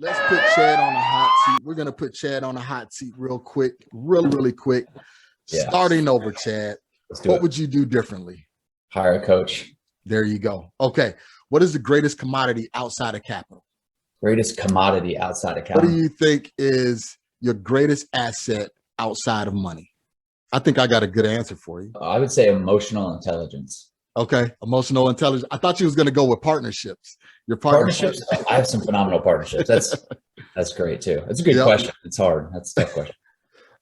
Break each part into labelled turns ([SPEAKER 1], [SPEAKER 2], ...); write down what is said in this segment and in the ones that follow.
[SPEAKER 1] Let's put Chad on the hot seat. We're going to put Chad on the hot seat real quick, really quick. Yeah. Starting over, Chad. What would you do differently?
[SPEAKER 2] Hire a coach.
[SPEAKER 1] There you go. Okay. What is the greatest commodity outside of capital?
[SPEAKER 2] Greatest commodity outside of capital.
[SPEAKER 1] What do you think is your greatest asset outside of money? I think I got a good answer for you.
[SPEAKER 2] I would say emotional intelligence.
[SPEAKER 1] Okay. Emotional intelligence. I thought you was going to go with partnerships. Your
[SPEAKER 2] partnerships. I have some phenomenal partnerships. That's great too. That's a good question. It's hard. That's a tough question.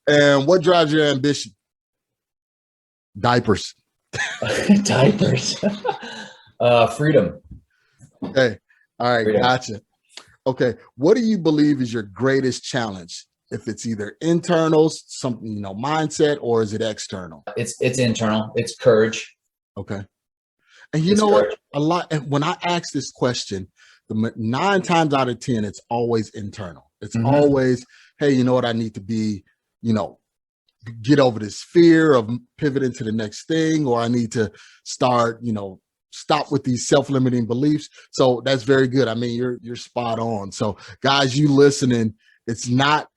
[SPEAKER 1] And what drives your ambition? Diapers.
[SPEAKER 2] Diapers. Freedom.
[SPEAKER 1] Okay. All right. Freedom. Gotcha. Okay. What do you believe is your greatest challenge? If it's either internal, something, mindset, or is it external?
[SPEAKER 2] It's internal. It's courage.
[SPEAKER 1] Okay. And you know what? A lot. When I ask this question, 9 times out of 10, it's always internal. It's always, hey, you know what? I need to be, get over this fear of pivoting to the next thing, or I need to start, stop with these self-limiting beliefs. So that's very good. I mean, you're spot on. So guys, you listening, it's not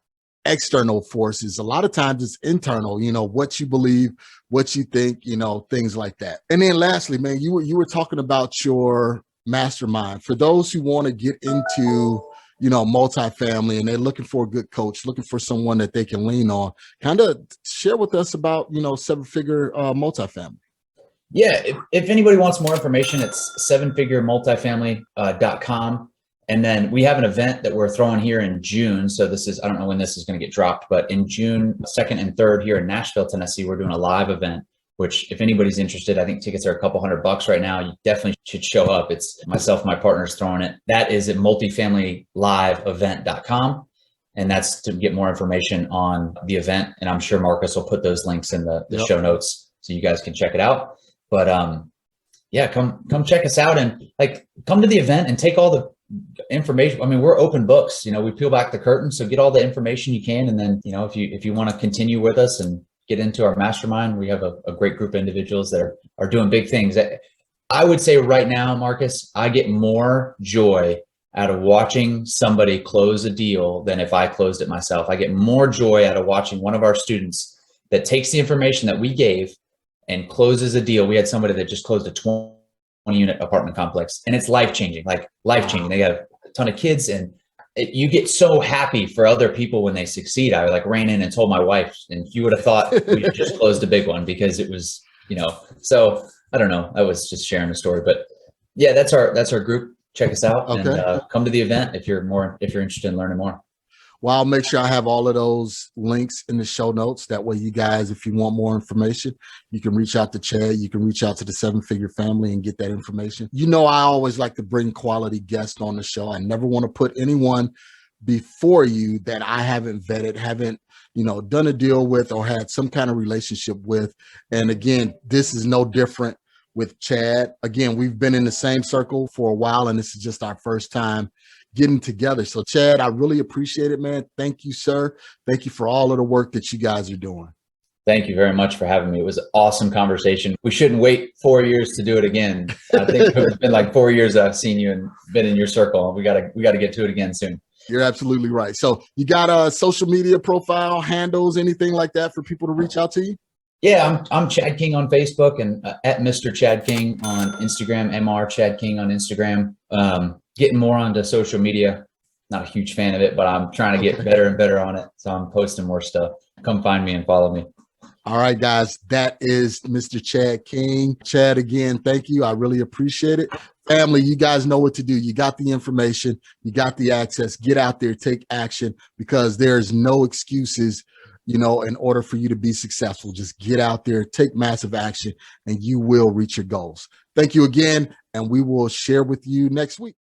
[SPEAKER 1] external forces. A lot of times it's internal, what you believe, what you think, things like that. And then lastly, man, you were talking about your mastermind. For those who want to get into, multifamily and they're looking for a good coach, looking for someone that they can lean on, kind of share with us about, 7-figure multifamily.
[SPEAKER 2] Yeah. If anybody wants more information, it's 7figuremultifamily.com. And then we have an event that we're throwing here in June. So this is, I don't know when this is going to get dropped, but in June 2nd and 3rd here in Nashville, Tennessee, we're doing a live event, which if anybody's interested, I think tickets are a couple $100 right now. You definitely should show up. It's myself, my partner's throwing it. That is at multifamilyliveevent.com. And that's to get more information on the event. And I'm sure Marcus will put those links in the show notes so you guys can check it out. But yeah, come check us out and come to the event and take all the information. I mean, we're open books, we peel back the curtain. So get all the information you can. And then, if you want to continue with us and get into our mastermind, we have a great group of individuals that are doing big things. I would say right now, Marcus, I get more joy out of watching somebody close a deal than if I closed it myself. I get more joy out of watching one of our students that takes the information that we gave and closes a deal. We had somebody that just closed a 20-unit apartment complex, and it's life-changing, life-changing. They got a ton of kids, and you get so happy for other people when they succeed. I ran in and told my wife, and you would have thought we had just closed a big one because it was, so I don't know. I was just sharing a story, but yeah, that's our group. Check us out and come to the event if you're interested in learning more.
[SPEAKER 1] Well, I'll make sure I have all of those links in the show notes. That way you guys, if you want more information, you can reach out to Chad. You can reach out to the 7-figure family and get that information. I always like to bring quality guests on the show. I never want to put anyone before you that I haven't vetted, haven't, done a deal with or had some kind of relationship with. And again, this is no different with Chad. Again, we've been in the same circle for a while, and this is just our first time getting together. So Chad, I really appreciate it, man. Thank you, sir. Thank you for all of the work that you guys are doing.
[SPEAKER 2] Thank you very much for having me. It was an awesome conversation. We shouldn't wait 4 years to do it again. I think it's been 4 years that I've seen you and been in your circle. We gotta get to it again soon.
[SPEAKER 1] You're absolutely right. So you got a social media profile, handles, anything like that for people to reach out to you?
[SPEAKER 2] Yeah, I'm Chad King on Facebook and at Mr. Chad King on Instagram, Mr. Chad King on Instagram. Getting more onto social media. Not a huge fan of it, but I'm trying to get better and better on it. So I'm posting more stuff. Come find me and follow me.
[SPEAKER 1] All right, guys, that is Mr. Chad King. Chad, again, thank you. I really appreciate it. Family, you guys know what to do. You got the information. You got the access. Get out there, take action, because there's no excuses, in order for you to be successful. Just get out there, take massive action, and you will reach your goals. Thank you again, and we will share with you next week.